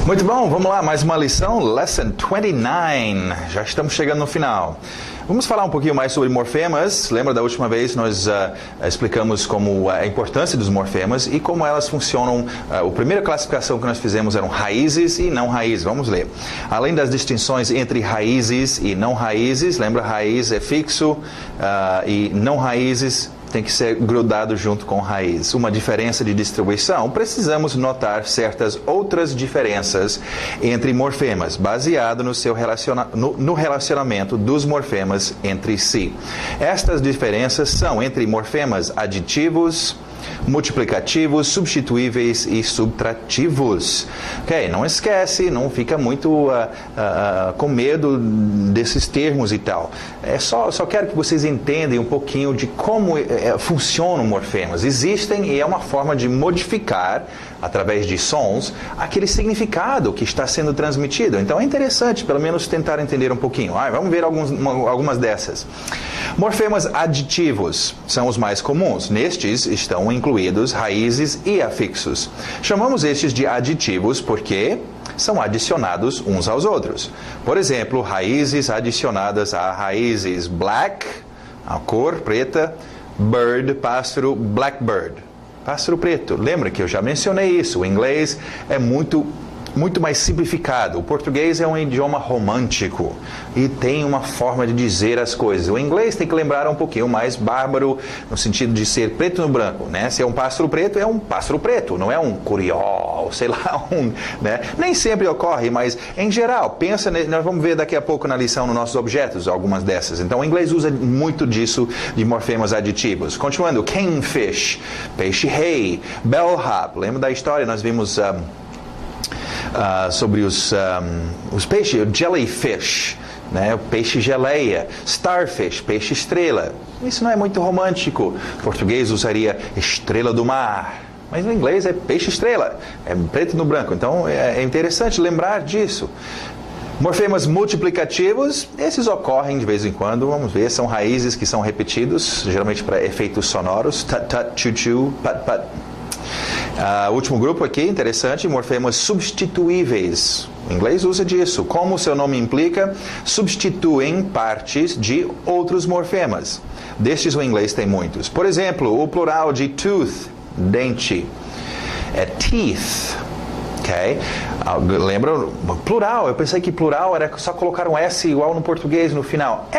Muito bom, vamos lá, mais uma lição, Lesson 29, já estamos chegando no final. Vamos falar um pouquinho mais sobre morfemas. Lembra da última vez nós explicamos como a importância dos morfemas e como elas funcionam. A primeira classificação que nós fizemos eram raízes e não raízes. Vamos ler. Além das distinções entre raízes e não raízes, lembra, raiz é fixo e não raízes tem que ser grudado junto com raiz. Uma diferença de distribuição, precisamos notar certas outras diferenças entre morfemas, baseado no relacionamento dos morfemas entre si. Estas diferenças são entre morfemas aditivos, multiplicativos, substituíveis e subtrativos. Ok, não esquece, não fica muito com medo desses termos e tal. Só quero que vocês entendam um pouquinho de como funcionam morfemas. Existem e é uma forma de modificar, através de sons, aquele significado que está sendo transmitido. Então é interessante, pelo menos, tentar entender um pouquinho. Vamos ver algumas dessas. Morfemas aditivos são os mais comuns. Nestes estão incluídos raízes e afixos. Chamamos estes de aditivos porque são adicionados uns aos outros. Por exemplo, raízes adicionadas a raízes black, a cor preta, bird, pássaro, blackbird, pássaro preto. Lembra que eu já mencionei isso. O inglês é muito mais simplificado. O português é um idioma romântico e tem uma forma de dizer as coisas. O inglês tem que lembrar um pouquinho mais bárbaro, no sentido de ser preto no branco, né? Se é um pássaro preto, é um pássaro preto, não é um curió, sei lá, né? Nem sempre ocorre, mas em geral, pensa, nós vamos ver daqui a pouco na lição nos nossos objetos, algumas dessas. Então, o inglês usa muito disso, de morfemas aditivos. Continuando, kingfish, peixe-rei, bellhop. Lembra da história? Nós vimos sobre os peixes, jellyfish, né? Peixe geleia, starfish, peixe estrela. Isso não é muito romântico. O português usaria estrela do mar, mas no inglês é peixe estrela, é preto no branco. Então é interessante lembrar disso. Morfemas multiplicativos, esses ocorrem de vez em quando, vamos ver, são raízes que são repetidos, geralmente para efeitos sonoros, tut tut, chu chu, pat pat. O último grupo aqui, interessante, morfemas substituíveis. O inglês usa disso. Como o seu nome implica, substituem partes de outros morfemas. Destes o inglês tem muitos. Por exemplo, o plural de tooth, dente, é teeth. Okay? Lembra? Plural. Eu pensei que plural era só colocar um S igual no português no final.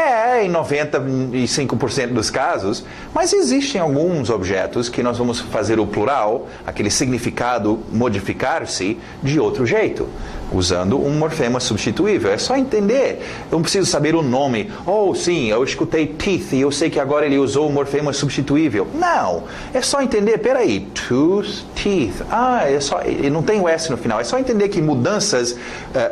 Em 95% dos casos, mas existem alguns objetos que nós vamos fazer o plural, aquele significado modificar-se de outro jeito, usando um morfema substituível. É só entender. Eu não preciso saber o nome. Sim, eu escutei teeth e eu sei que agora ele usou o morfema substituível. Não. É só entender. Peraí. Tooth, teeth. Não tem o S no final. É só entender que mudanças,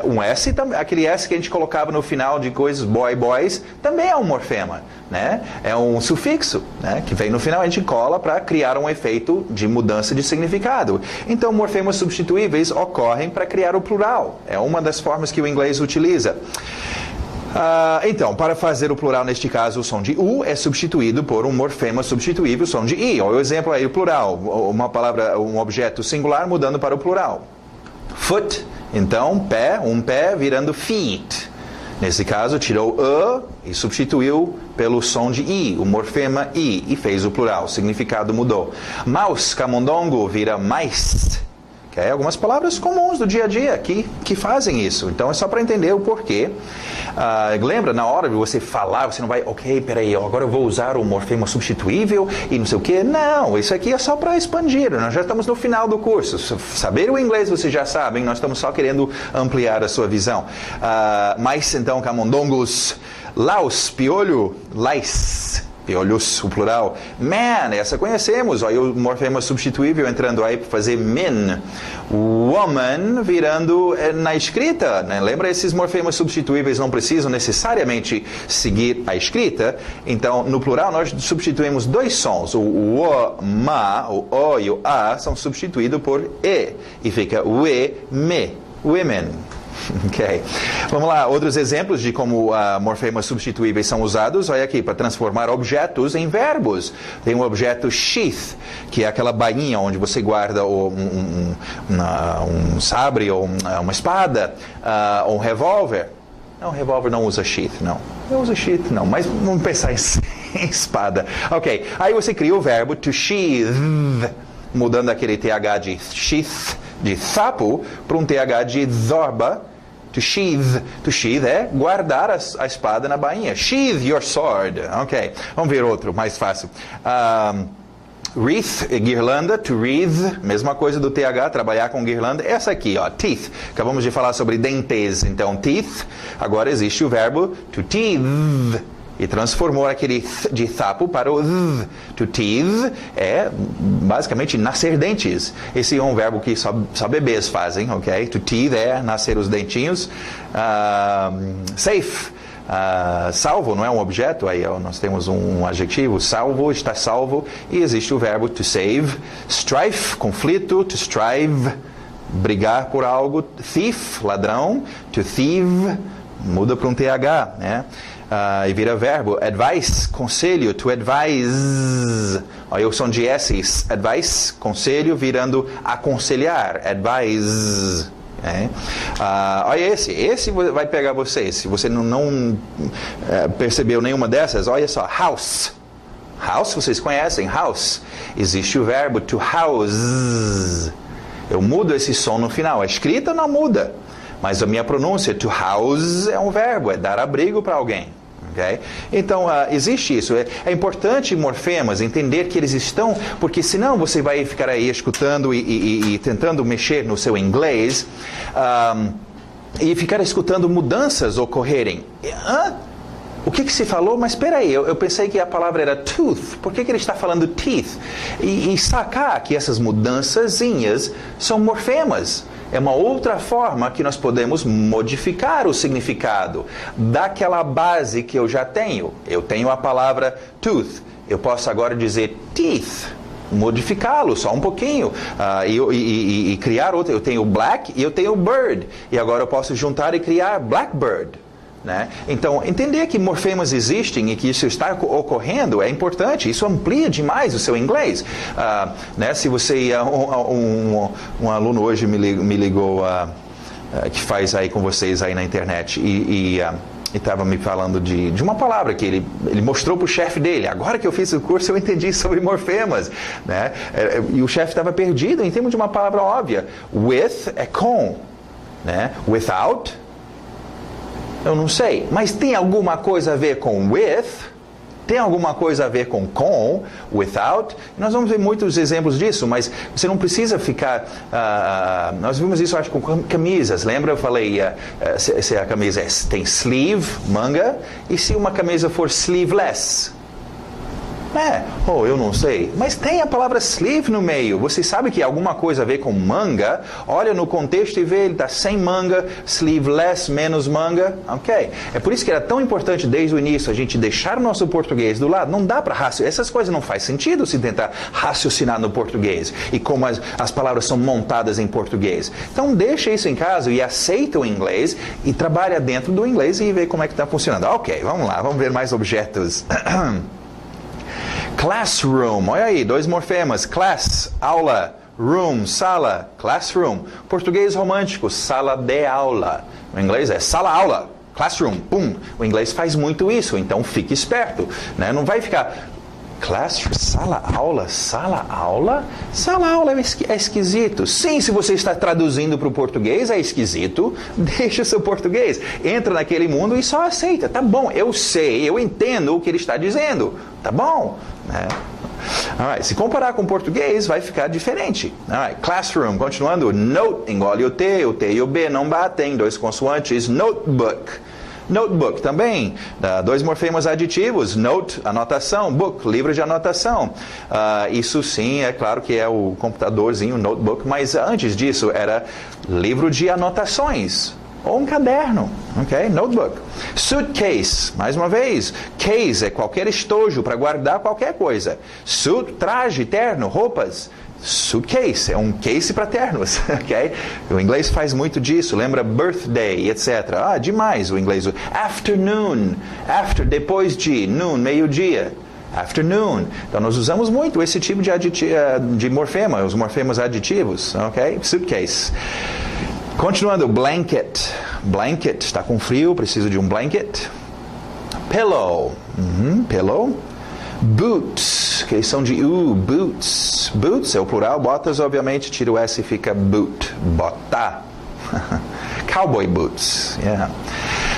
um S, aquele S que a gente colocava no final de coisas, boys, também é um morfema, né? É um sufixo, né? Que vem no final, a gente cola para criar um efeito de mudança de significado. Então, morfemas substituíveis ocorrem para criar o plural. É uma das formas que o inglês utiliza. Então, para fazer o plural, neste caso, o som de U é substituído por um morfema substituível, o som de I. O exemplo aí, o plural, uma palavra, um objeto singular mudando para o plural. Foot, então, pé, um pé virando feet. Nesse caso, tirou e substituiu pelo som de I, o morfema I, e fez o plural. O significado mudou. Mouse, camundongo, vira mice. Okay? Algumas palavras comuns do dia a dia que fazem isso. Então, é só para entender o porquê. Lembra, na hora de você falar, você não vai, peraí, agora eu vou usar o morfema substituível e não sei o quê. Não, isso aqui é só para expandir. Nós já estamos no final do curso. Saber o inglês vocês já sabem, nós estamos só querendo ampliar a sua visão. Mice, então, camundongos. Laus, piolho, lice. Piolhos, o plural. Man, essa conhecemos. Olha o morfema substituível entrando aí para fazer min. Woman virando na escrita. Né? Lembra, esses morfemas substituíveis não precisam necessariamente seguir a escrita. Então, no plural, nós substituímos dois sons. O ma, o o e o a são substituídos por e. E fica we, me. Women. Ok. Vamos lá, outros exemplos de como morfemas substituíveis são usados. Olha aqui, para transformar objetos em verbos. Tem o objeto sheath, que é aquela bainha onde você guarda um sabre ou uma espada, ou um revólver. Não, revólver não usa sheath, não. Não usa sheath, não. Mas vamos pensar em espada. Ok, aí você cria o verbo to sheath, mudando aquele TH de sheath, de sapo, para um TH de zorba. To sheath. To sheath é guardar a espada na bainha. Sheath your sword. Ok. Vamos ver outro, mais fácil. Wreath, guirlanda. To wreath, mesma coisa do TH, trabalhar com guirlanda. Essa aqui, ó, teeth. Acabamos de falar sobre dentes. Então, teeth. Agora existe o verbo to teeth. E transformou aquele de sapo para o th. To teeth é basicamente nascer dentes. Esse é um verbo que só bebês fazem, ok? To teeth é nascer os dentinhos. Safe. Salvo não é um objeto, aí nós temos um adjetivo, salvo, está salvo. E existe o verbo to save. Strife, conflito. To strive, brigar por algo. Thief, ladrão. To thieve, muda para um TH, né? E vira verbo. Advice, conselho. To advise. Olha o som de S's. Advice, conselho, virando aconselhar. Advise. Olha esse vai pegar você. Se você não percebeu nenhuma dessas, olha só. House. House, vocês conhecem? House. Existe o verbo to house. Eu mudo esse som no final. A escrita não muda. Mas a minha pronúncia, to house, é um verbo, é dar abrigo para alguém. Okay? Então, existe isso. É importante morfemas, entender que eles estão, porque senão você vai ficar aí escutando e tentando mexer no seu inglês e ficar escutando mudanças ocorrerem. O que se falou? Mas espera aí, eu pensei que a palavra era tooth. Por que ele está falando teeth? E sacar que essas mudançazinhas são morfemas. É uma outra forma que nós podemos modificar o significado daquela base que eu já tenho. Eu tenho a palavra tooth. Eu posso agora dizer teeth. Modificá-lo só um pouquinho e criar outro. Eu tenho black e eu tenho bird. E agora eu posso juntar e criar blackbird. Né? Então, entender que morfemas existem e que isso está ocorrendo é importante. Isso amplia demais o seu inglês. Né? Se você... um aluno hoje me ligou que faz aí com vocês aí na internet e estava me falando de uma palavra que ele mostrou para o chefe dele. Agora que eu fiz o curso, eu entendi sobre morfemas. Né? E o chefe estava perdido em termos de uma palavra óbvia. With é com. Né? Without... eu não sei, mas tem alguma coisa a ver com with, tem alguma coisa a ver com without. Nós vamos ver muitos exemplos disso, mas você não precisa ficar... nós vimos isso, acho, com camisas. Lembra? Eu falei se a camisa tem sleeve, manga, e se uma camisa for sleeveless? Eu não sei. Mas tem a palavra sleeve no meio. Você sabe que alguma coisa a ver com manga? Olha no contexto e vê, ele está sem manga, sleeveless, menos manga. Ok. É por isso que era tão importante desde o início a gente deixar o nosso português do lado. Não dá para raciocinar. Essas coisas não faz sentido se tentar raciocinar no português. E como as palavras são montadas em português. Então deixa isso em casa e aceita o inglês e trabalha dentro do inglês e vê como é que está funcionando. Ok, vamos lá. Vamos ver mais objetos. Classroom, olha aí, 2 morfemas. Class, aula. Room, sala. Classroom. Português romântico, sala de aula. O inglês é sala-aula. Classroom, pum. O inglês faz muito isso, então fique esperto. Né? Não vai ficar... Classroom, sala-aula, sala-aula? Sala-aula é esquisito. Sim, se você está traduzindo para o português, é esquisito. Deixa o seu português. Entra naquele mundo e só aceita. Tá bom, eu sei, eu entendo o que ele está dizendo. Tá bom? Alright, se comparar com o português, vai ficar diferente. Alright, classroom, continuando. Note, engole o T e o B não batem. 2 consoantes. Notebook. Notebook também, 2 morfemas aditivos. Note, anotação. Book, livro de anotação. Isso sim, é claro que é o computadorzinho, notebook, mas antes disso era livro de anotações. Ou um caderno, ok? Notebook. Suitcase, mais uma vez. Case é qualquer estojo para guardar qualquer coisa. Suit, traje, terno, roupas. Suitcase, é um case para ternos, ok? O inglês faz muito disso, lembra birthday, etc. Demais o inglês. Afternoon, after, depois de, noon, meio-dia. Afternoon. Então nós usamos muito esse tipo de morfema, os morfemas aditivos, ok? Suitcase. Continuando, blanket. Blanket, está com frio, preciso de um blanket. Pillow. Pillow. Boots, que eles são de boots. Boots é o plural, botas, obviamente, tira o S e fica boot, bota. Cowboy boots, yeah.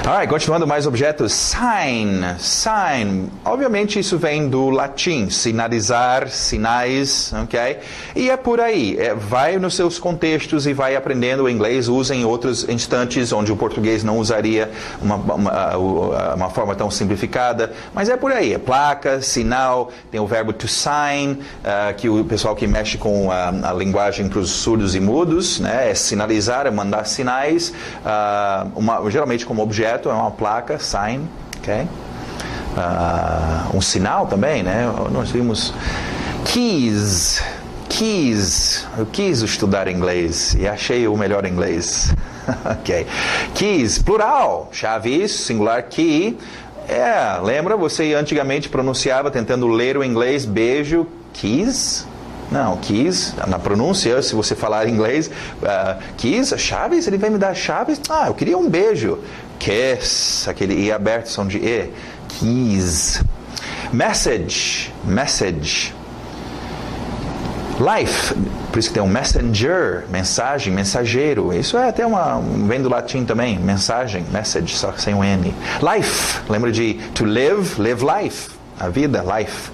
Alright, continuando, mais objetos. Sign, sign. Obviamente isso vem do latim, sinalizar, sinais, ok? E é por aí, vai nos seus contextos e vai aprendendo o inglês, usa em outros instantes onde o português não usaria uma forma tão simplificada, mas é por aí, é placa, sinal, tem o verbo to sign, que o pessoal que mexe com a linguagem para os surdos e mudos, né, é sinalizar, é mandar sinais, geralmente como objeto, é uma placa, sign, ok? Um sinal também, né? Nós vimos keys. Eu quis estudar inglês e achei o melhor inglês. Ok. Keys, plural, chaves, singular, key. Lembra? Você antigamente pronunciava, tentando ler o inglês, beijo, keys? Não, keys, na pronúncia, se você falar inglês, keys, chaves, ele vai me dar chaves? Eu queria um beijo. Kiss, aquele I aberto, som de E. Keys. Message. Life, por isso que tem um messenger, mensagem, mensageiro. Isso é até vem do latim também, mensagem, message, só sem um N. Life, lembra de to live life, a vida, life.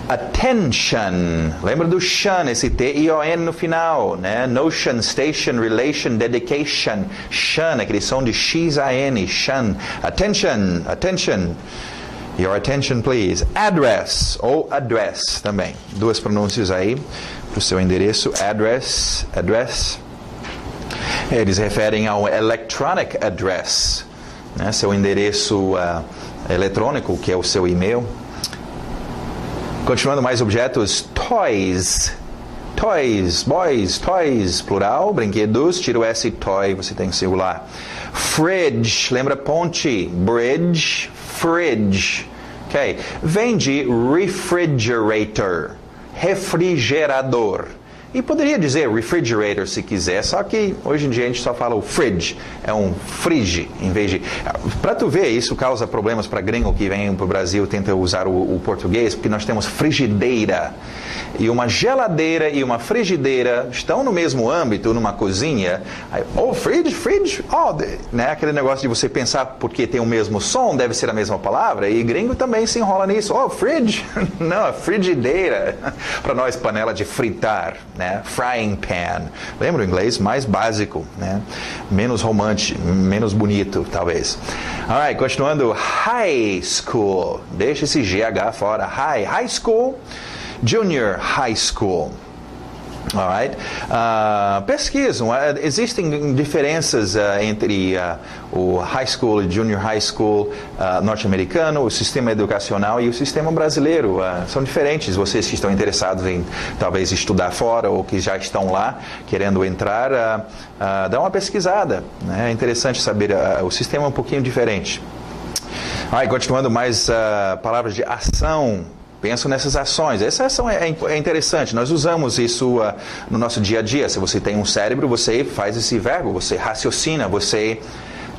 Attention, lembra do shun, esse T-I-O-N no final, né? Notion, station, relation, dedication. Shun, aquele som de X-A-N, shun. Attention. Your attention, please. Address, ou address também. Duas pronúncias aí para o seu endereço. Address. Eles referem ao electronic address, né? Seu endereço eletrônico, que é o seu e-mail. Continuando, mais objetos. Toys, boys, toys, plural, brinquedos, tira o S, toy, você tem singular. Fridge, lembra ponte, bridge, fridge, ok? Vem de refrigerator, refrigerador. E poderia dizer refrigerator se quiser, só que hoje em dia a gente só fala o fridge, é um fridge, em vez de... Para tu ver, isso causa problemas para gringo que vem para o Brasil e tenta usar o português, porque nós temos frigideira. E uma geladeira e uma frigideira estão no mesmo âmbito, numa cozinha. Fridge, né? Aquele negócio de você pensar porque tem o mesmo som, deve ser a mesma palavra, e gringo também se enrola nisso. Fridge, não, frigideira. Para nós, panela de fritar, né? Frying pan. Lembra o inglês? Mais básico, né? Menos romântico, menos bonito, talvez. Alright, continuando. High school. Deixa esse GH fora. High school. Junior high school. Alright? Pesquisam. Existem diferenças entre o high school e junior high school norte-americano, o sistema educacional e o sistema brasileiro. São diferentes. Vocês que estão interessados em talvez estudar fora ou que já estão lá querendo entrar, dá uma pesquisada. É interessante saber. O sistema é um pouquinho diferente. Alright, continuando, mais palavras de ação. Penso nessas ações. Essa ação é interessante. Nós usamos isso no nosso dia a dia. Se você tem um cérebro, você faz esse verbo, você raciocina, você...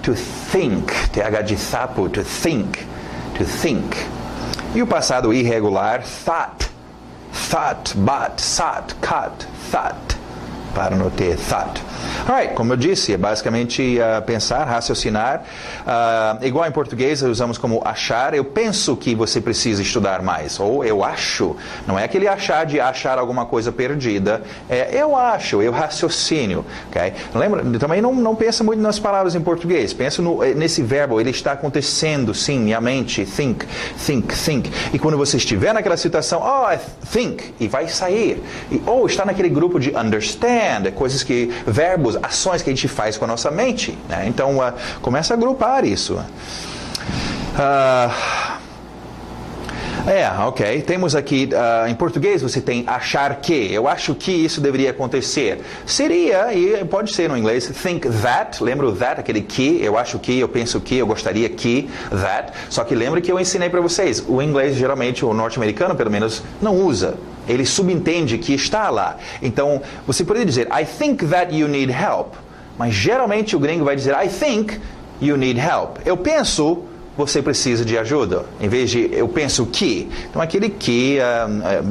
To think, TH de sapo, to think. E o passado irregular, thought, but, sat, cut, thought. Para no T, thought. Alright, como eu disse, é basicamente pensar, raciocinar. Igual em português, usamos como achar. Eu penso que você precisa estudar mais. Ou eu acho. Não é aquele achar de achar alguma coisa perdida. Eu acho, eu raciocínio. Okay? Lembra? Também não pensa muito nas palavras em português. Pensa nesse verbo, ele está acontecendo, sim, minha mente. Think. E quando você estiver naquela situação, think, e vai sair. Ou está naquele grupo de understand. Coisas que, verbos, ações que a gente faz com a nossa mente, né? Então, começa a agrupar isso. Ok. Temos aqui, em português você tem achar que. Eu acho que isso deveria acontecer. Seria, e pode ser no inglês, think that. Lembra o that, aquele que, eu acho que, eu penso que, eu gostaria que, that. Só que lembra que eu ensinei para vocês. O inglês, geralmente, o norte-americano, pelo menos, não usa. Ele subentende que está lá. Então, você poderia dizer, I think that you need help. Mas, geralmente, o gringo vai dizer, I think you need help. Eu penso, você precisa de ajuda. Em vez de, eu penso que. Então, aquele que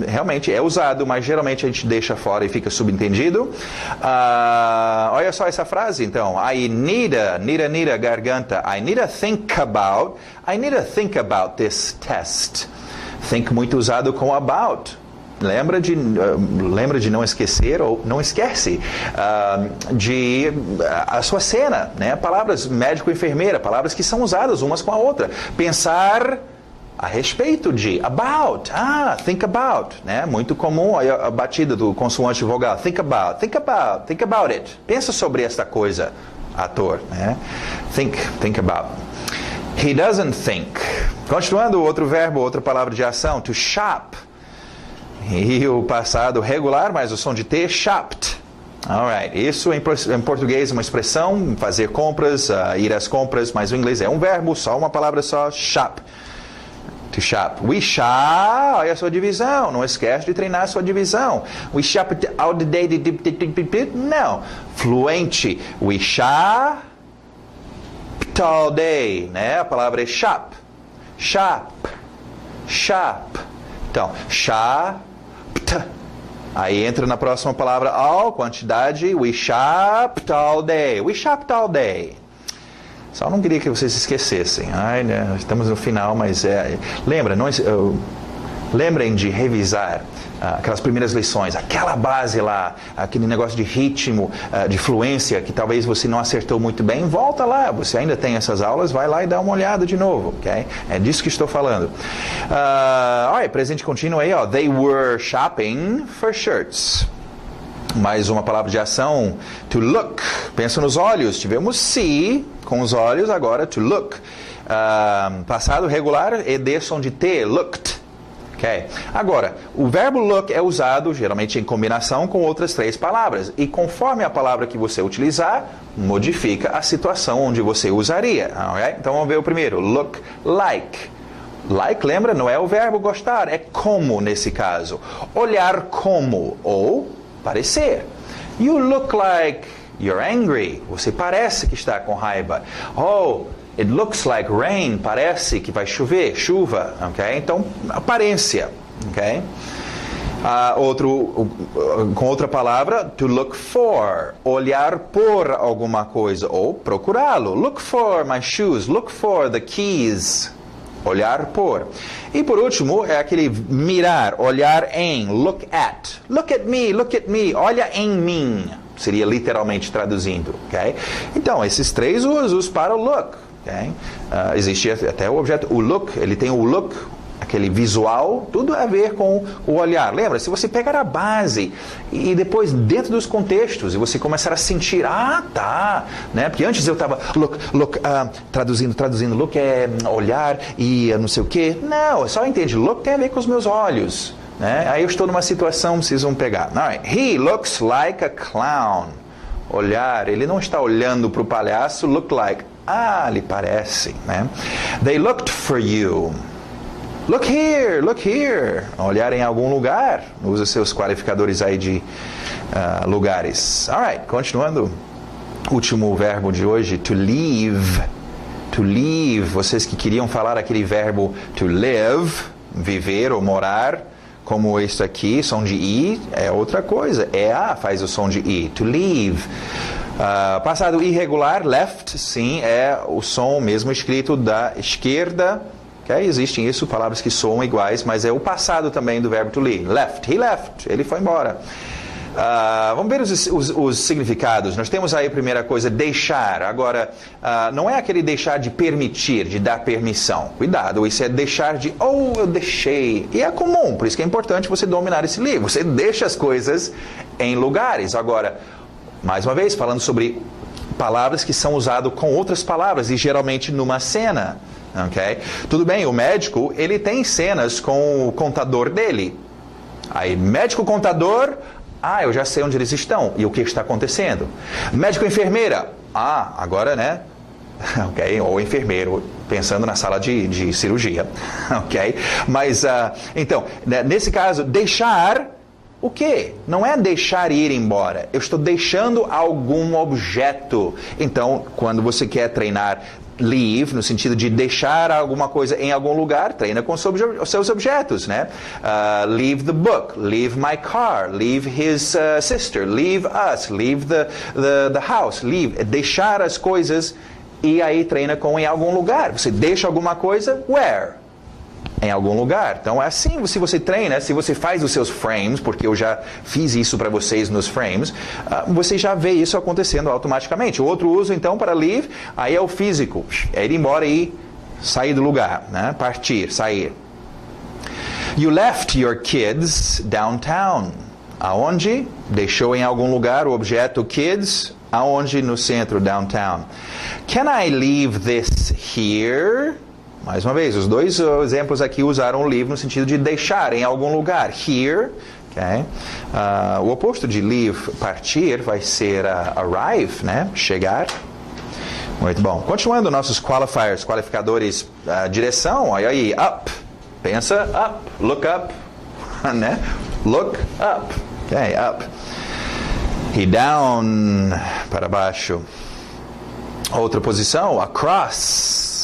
realmente é usado, mas geralmente a gente deixa fora e fica subentendido. Olha só essa frase, então. I need a, garganta. I need to think about this test. Think muito usado com about. Lembra de não esquecer ou não esquece de a sua cena, né? Palavras médico e enfermeira, palavras que são usadas umas com a outra. Pensar a respeito de about, think about, né? Muito comum a batida do consoante vogal. Think about it. Pensa sobre esta coisa, ator, né? Think about. He doesn't think. Continuando, outro verbo, outra palavra de ação, to shop. E o passado regular, mas o som de T, shopped. Alright, isso em português é uma expressão, fazer compras, ir às compras, mas o inglês é um verbo, só uma palavra só, shop. To shop. We shop, olha a sua divisão, não esquece de treinar a sua divisão. We shop all the day, não. Fluente, we shop all day, né? A palavra é shop. Então, shop. Aí entra na próxima palavra all, quantidade. We shopped all day. Só não queria que vocês esquecessem. Né, estamos no final, mas lembrem de revisar aquelas primeiras lições, aquela base lá, aquele negócio de ritmo, de fluência, que talvez você não acertou muito bem. Volta lá, você ainda tem essas aulas, vai lá e dá uma olhada de novo, ok? É disso que estou falando. Presente contínuo aí, They were shopping for shirts. Mais uma palavra de ação, to look. Pensa nos olhos, tivemos see com os olhos, agora to look. Passado regular, ed, som de T, looked. Okay. Agora, o verbo look é usado geralmente em combinação com outras 3 palavras. E conforme a palavra que você utilizar, modifica a situação onde você usaria. Okay? Então vamos ver o primeiro. Look like. Like, lembra? Não é o verbo gostar, é como nesse caso. Olhar como ou parecer. You look like you're angry. Você parece que está com raiva. It looks like rain, parece que vai chover, chuva, ok? Então, aparência, ok? Com outra palavra, to look for, olhar por alguma coisa, ou procurá-lo. Look for my shoes, look for the keys, olhar por. E por último, é aquele mirar, olhar em, look at. Look at me, olha em mim, seria literalmente traduzindo, ok? Então, esses 3 usos para o look. Okay. Existe até o objeto, o look, ele tem o look, aquele visual, tudo a ver com o olhar. Lembra, se você pegar a base e depois dentro dos contextos e você começar a sentir, tá, né? Porque antes eu estava traduzindo, look é olhar e não sei o quê. Não, só entende, look tem a ver com os meus olhos, né? Aí eu estou numa situação, precisam pegar. Alright. He looks like a clown. Olhar, ele não está olhando para o palhaço, look like. Lhe parece, né? They looked for you. Look here. Olhar em algum lugar. Usa seus qualificadores aí de lugares. Alright, continuando. Último verbo de hoje, to leave. To leave. Vocês que queriam falar aquele verbo to live, viver ou morar, como este aqui, som de I, é outra coisa. Faz o som de I. To leave. Passado irregular, left, sim, é o som mesmo escrito da esquerda. Okay? Existem isso, palavras que soam iguais, mas é o passado também do verbo to leave. Left, he left, ele foi embora. Vamos ver os significados. Nós temos aí a primeira coisa, deixar. Agora, não é aquele deixar de permitir, de dar permissão. Cuidado, isso é deixar de, eu deixei. E é comum, por isso que é importante você dominar esse livro. Você deixa as coisas em lugares. Agora, mais uma vez, falando sobre palavras que são usadas com outras palavras e geralmente numa cena. Okay? Tudo bem, o médico, ele tem cenas com o contador dele. Aí, médico, contador, eu já sei onde eles estão e o que está acontecendo. Médico, enfermeira, agora, né? Ok, ou enfermeiro, pensando na sala de cirurgia. Ok? Mas, então, nesse caso, deixar o quê? Não é deixar ir embora. Eu estou deixando algum objeto. Então, quando você quer treinar leave, no sentido de deixar alguma coisa em algum lugar, treina com os seus objetos, né? Leave the book, leave my car, leave his sister, leave us, leave the house, leave. Deixar as coisas e aí treina com em algum lugar. Você deixa alguma coisa, where? Em algum lugar. Então, é assim, se você treina, se você faz os seus frames, porque eu já fiz isso para vocês nos frames, você já vê isso acontecendo automaticamente. O outro uso, então, para leave, aí é o físico. É ir embora e sair do lugar, né? Partir, sair. You left your kids downtown. Aonde? Deixou em algum lugar o objeto kids. Aonde? No centro, downtown. Can I leave this here? Mais uma vez, os dois exemplos aqui usaram leave no sentido de deixar em algum lugar. Here, okay? O oposto de leave, partir, vai ser arrive, né? Chegar. Muito bom. Continuando nossos qualifiers, qualificadores, direção, aí, up. Pensa, up. Look up, né? Look up. Ok, up. E down, para baixo. Outra posição, across.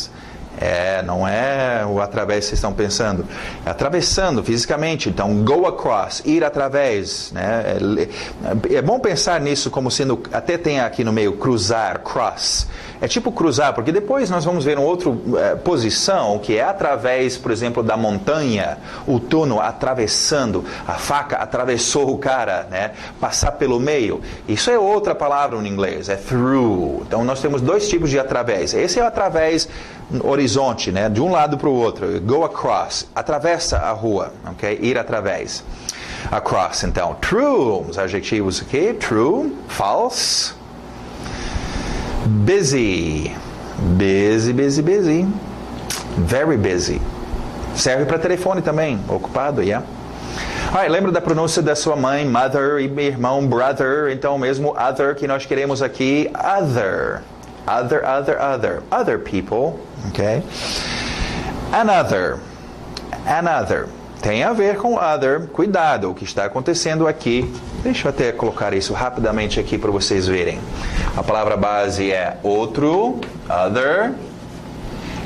Não é o através que vocês estão pensando. É atravessando fisicamente. Então, go across, ir através. Né? É bom pensar nisso como sendo, até tem aqui no meio, cruzar, cross. É tipo cruzar, porque depois nós vamos ver uma outra posição, que é através, por exemplo, da montanha, o túnel atravessando, a faca atravessou o cara, né? Passar pelo meio. Isso é outra palavra no inglês, é through. Então, nós temos dois tipos de através. Esse é o através horizonte, né? De um lado para o outro. Go across. Atravessa a rua. Ok? Ir através. Across. Então, true. Os adjetivos aqui. True. False. Busy. Busy, busy, busy. Very busy. Serve para telefone também. Ocupado, yeah. Lembra da pronúncia da sua mãe, mother, e meu irmão, brother. Então, mesmo other que nós queremos aqui, other. Other people, ok? Another. Tem a ver com other. Cuidado, o que está acontecendo aqui. Deixa eu até colocar isso rapidamente aqui para vocês verem. A palavra base é outro, other.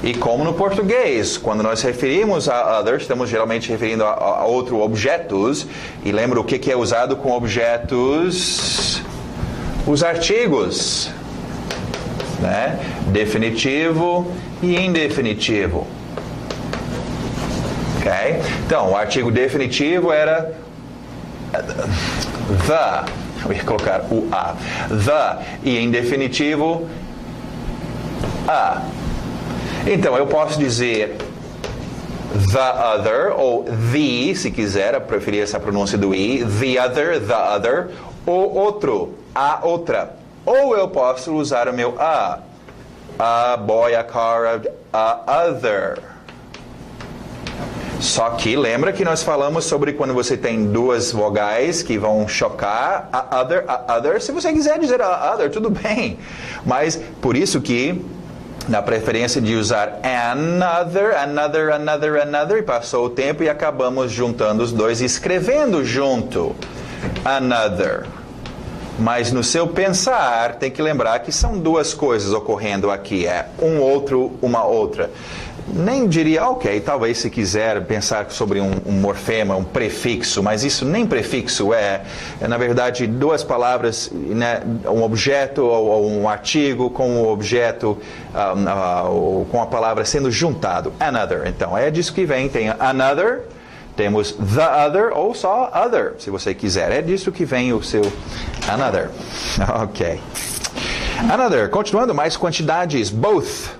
E como no português, quando nós referimos a other, estamos geralmente referindo a outro objetos. E lembra o que é usado com objetos? Os artigos. Né? Definitivo e indefinitivo. Ok? Então, o artigo definitivo era the. Eu ia colocar o a. The. E indefinitivo, a. Então, eu posso dizer the other, ou the, se quiser, eu preferia essa pronúncia do i. The other, ou outro, a outra. Ou eu posso usar o meu a boy, a car, a other. Só que lembra que nós falamos sobre quando você tem duas vogais que vão chocar, a other. Se você quiser dizer a other, tudo bem. Mas por isso que na preferência de usar another, e passou o tempo e acabamos juntando os dois e escrevendo junto. Another. Mas no seu pensar, tem que lembrar que são duas coisas ocorrendo aqui. É um outro, uma outra. Nem diria, ok, talvez se quiser pensar sobre um morfema, um prefixo, mas isso nem prefixo é na verdade, duas palavras, né, um objeto ou um artigo com o objeto, com a palavra sendo juntado. Another. Então, é disso que vem. Tem another. Temos the other ou só other, se você quiser. É disso que vem o seu another. Ok. Another. Continuando, mais quantidades. Both.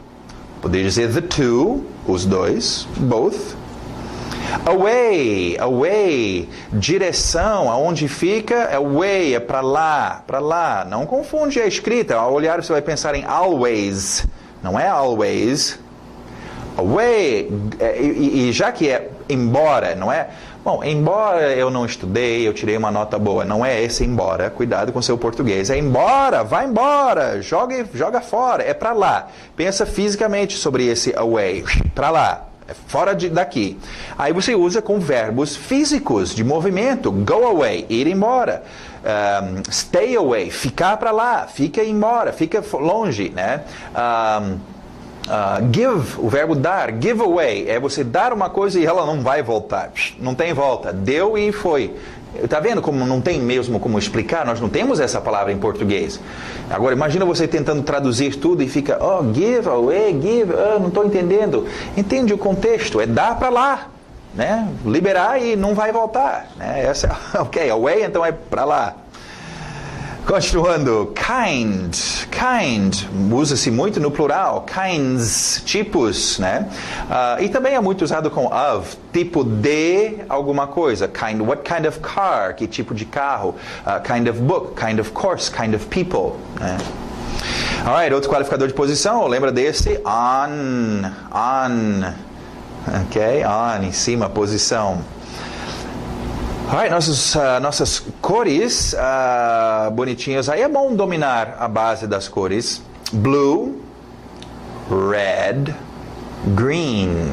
Poderia dizer the two, os dois. Both. Away, away, direção, aonde fica, away, é para lá, para lá. Não confunde a escrita, ao olhar você vai pensar em always, não é always. Away, e já que é embora, não é? Bom, embora eu não estudei, eu tirei uma nota boa, não é esse embora, cuidado com seu português, é embora, vai embora, joga fora, é para lá. Pensa fisicamente sobre esse away, para lá. É fora daqui. Aí você usa com verbos físicos, de movimento. Go away, ir embora. Stay away, ficar para lá, fica embora, fica longe, né? Give, o verbo dar, give away, é você dar uma coisa e ela não vai voltar. Não tem volta. Deu e foi. Está vendo como não tem mesmo como explicar? Nós não temos essa palavra em português. Agora, imagina você tentando traduzir tudo e fica, give away, give, não estou entendendo. Entende o contexto? É dar para lá, né? Liberar e não vai voltar, né? Essa, ok, away então é para lá. Continuando, kind, usa-se muito no plural, kinds, tipos, né? E também é muito usado com of, tipo de alguma coisa, what kind of car, que tipo de carro, kind of book, kind of course, kind of people, né? Alright, outro qualificador de posição, lembra desse? On, ok, on, em cima, posição. Alright, nossas cores bonitinhas. Aí é bom dominar a base das cores. Blue, red, green.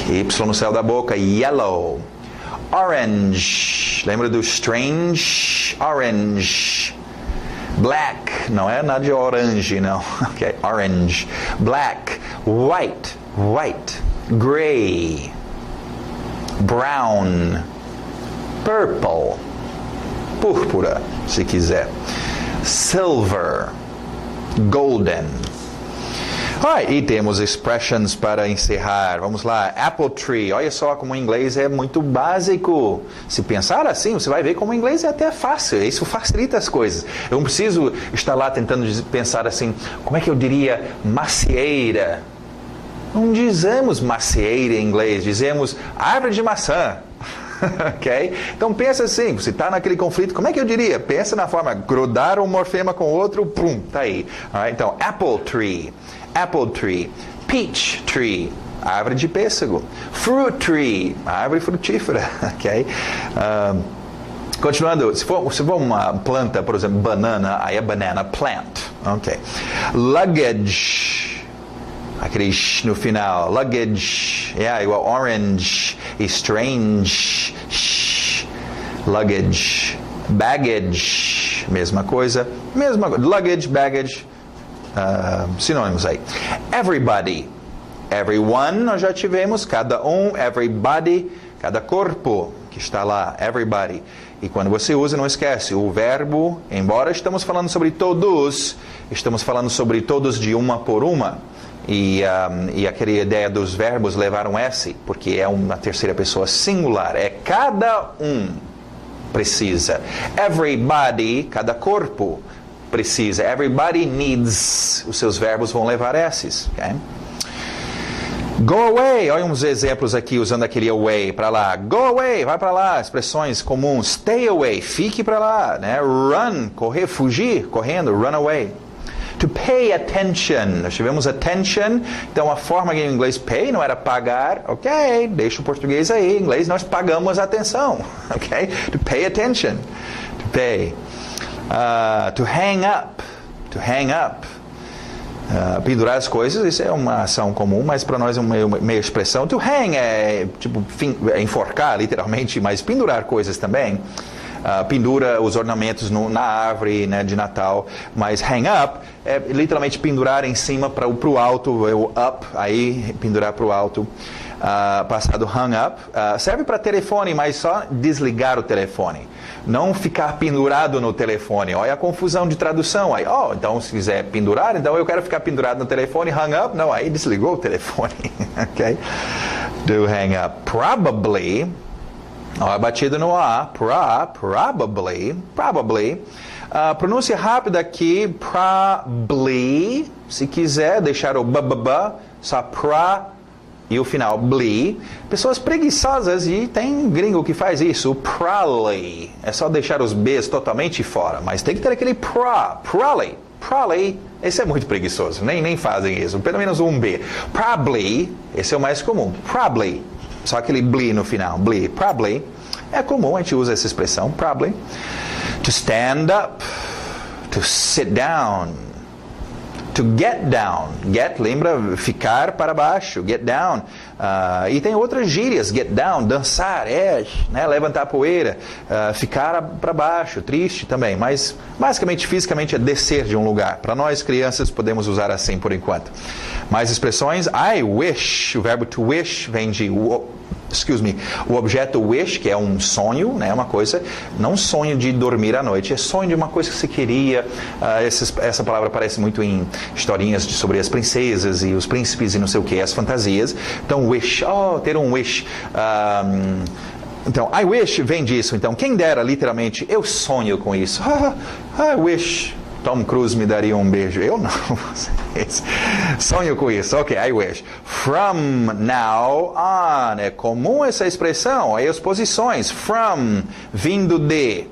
Y no céu da boca. Yellow. Orange. Lembra do strange? Orange. Black. Não é nada de orange, não. Ok, orange. Black. White. Gray. Brown. Purple, púrpura, se quiser. Silver, golden. E temos expressions para encerrar. Vamos lá. Apple tree. Olha só como o inglês é muito básico. Se pensar assim, você vai ver como o inglês é até fácil. Isso facilita as coisas. Eu não preciso estar lá tentando pensar assim, como é que eu diria macieira? Não dizemos macieira em inglês, dizemos árvore de maçã. Ok? Então pensa assim, você está naquele conflito, como é que eu diria? Pensa na forma, grudar um morfema com o outro, pum, tá aí. Então, apple tree, peach tree, árvore de pêssego, fruit tree, árvore frutífera, ok? Continuando, se for uma planta, por exemplo, banana, aí é banana plant, ok? Luggage, aquele sh no final, luggage, igual orange, strange, sh, luggage, baggage, mesma coisa, luggage, baggage, sinônimos aí. Everybody, everyone, nós já tivemos, cada um, everybody, cada corpo que está lá, everybody. E quando você usa, não esquece, o verbo, embora estamos falando sobre todos, estamos falando sobre todos de uma por uma. E aquela ideia dos verbos levar um S, porque é uma terceira pessoa singular. É cada um precisa. Everybody, cada corpo precisa. Everybody needs. Os seus verbos vão levar S's. Okay? Go away. Olha uns exemplos aqui usando aquele away para lá. Go away, vai para lá. Expressões comuns. Stay away, fique para lá. Né? Run, correr, fugir, correndo. Run away. To pay attention. Nós tivemos attention, então a forma em inglês pay não era pagar, ok, deixa o português aí, em inglês nós pagamos atenção, ok? To pay attention, to pay. To hang up, pendurar as coisas, isso é uma ação comum, mas para nós é uma meia expressão. To hang é tipo enforcar, literalmente, mas pendurar coisas também. Pendura os ornamentos na árvore, né, de Natal, mas hang up é literalmente pendurar em cima para o alto, o up, aí pendurar para o alto. Passado hung up, serve para telefone, mas só desligar o telefone, não ficar pendurado no telefone. Olha a confusão de tradução aí. Então se quiser pendurar, então eu quero ficar pendurado no telefone, hung up, não, aí desligou o telefone. Ok? Do hang up. Probably, batido no A, probably. Pronúncia rápida aqui, probably. Se quiser deixar o só e o final blee. Pessoas preguiçosas, e tem gringo que faz isso, o probably. É só deixar os B's totalmente fora, mas tem que ter aquele probably. Probably, esse é muito preguiçoso, nem fazem isso, pelo menos um B. Probably, esse é o mais comum, probably, só aquele blee no final, blee, probably, é comum, a gente usa essa expressão, probably. To stand up, to sit down, to get down. Get, lembra, ficar para baixo, get down. E tem outras gírias, get down, dançar, né, levantar a poeira, ficar para baixo, triste também. Mas, basicamente, fisicamente é descer de um lugar. Para nós, crianças, podemos usar assim por enquanto. Mais expressões, I wish, o verbo to wish vem de... o objeto wish, que é um sonho, né, uma coisa, não um sonho de dormir à noite, é sonho de uma coisa que você queria. Essa palavra aparece muito em historinhas sobre as princesas e os príncipes e não sei o que, as fantasias. Então, wish, ter um wish. Então, I wish vem disso. Então, quem dera, literalmente, eu sonho com isso. I wish Tom Cruise me daria um beijo. Eu não. Sonho com isso. Ok, I wish. From now on. É comum essa expressão. Aí as posições. From, vindo de.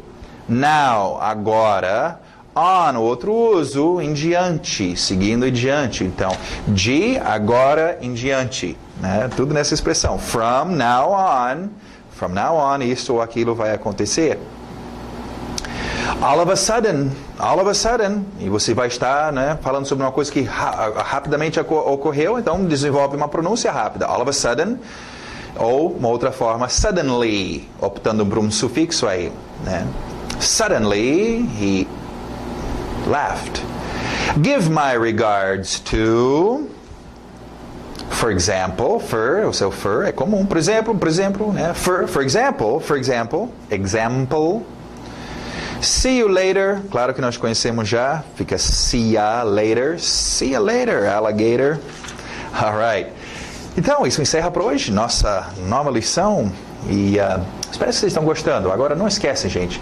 Now, agora. On, outro uso. Em diante, seguindo em diante. Então, de, agora, em diante. Né? Tudo nessa expressão. From now on. From now on, isso ou aquilo vai acontecer. All of a sudden, e você vai estar, né, falando sobre uma coisa que rapidamente ocorreu, então desenvolve uma pronúncia rápida. All of a sudden, ou uma outra forma, suddenly, optando por um sufixo aí. Né? Suddenly, he laughed. Give my regards to... For example, o seu for é comum. Por exemplo, né? For example. See you later, claro que nós conhecemos já, fica see ya later, alligator. Alright. Então, isso encerra por hoje, nossa nova lição, e espero que vocês estão gostando. Agora, não esquecem, gente,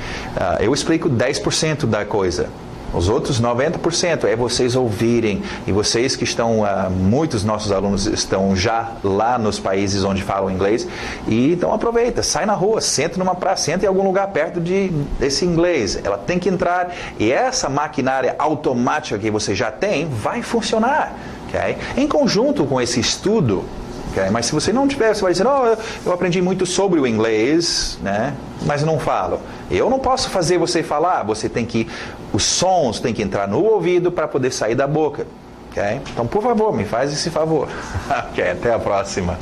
eu explico 10% da coisa. Os outros 90% é vocês ouvirem. E vocês que estão, muitos nossos alunos estão já lá nos países onde falam inglês. E então aproveita, sai na rua, senta numa praça, senta em algum lugar perto desse inglês. Ela tem que entrar. E essa maquinária automática que você já tem vai funcionar. Okay? Em conjunto com esse estudo. Okay? Mas se você não tiver, você vai dizer, eu aprendi muito sobre o inglês, né? Mas não falo. Eu não posso fazer você falar, os sons têm que entrar no ouvido para poder sair da boca. Okay? Então, por favor, me faz esse favor. Okay, até a próxima.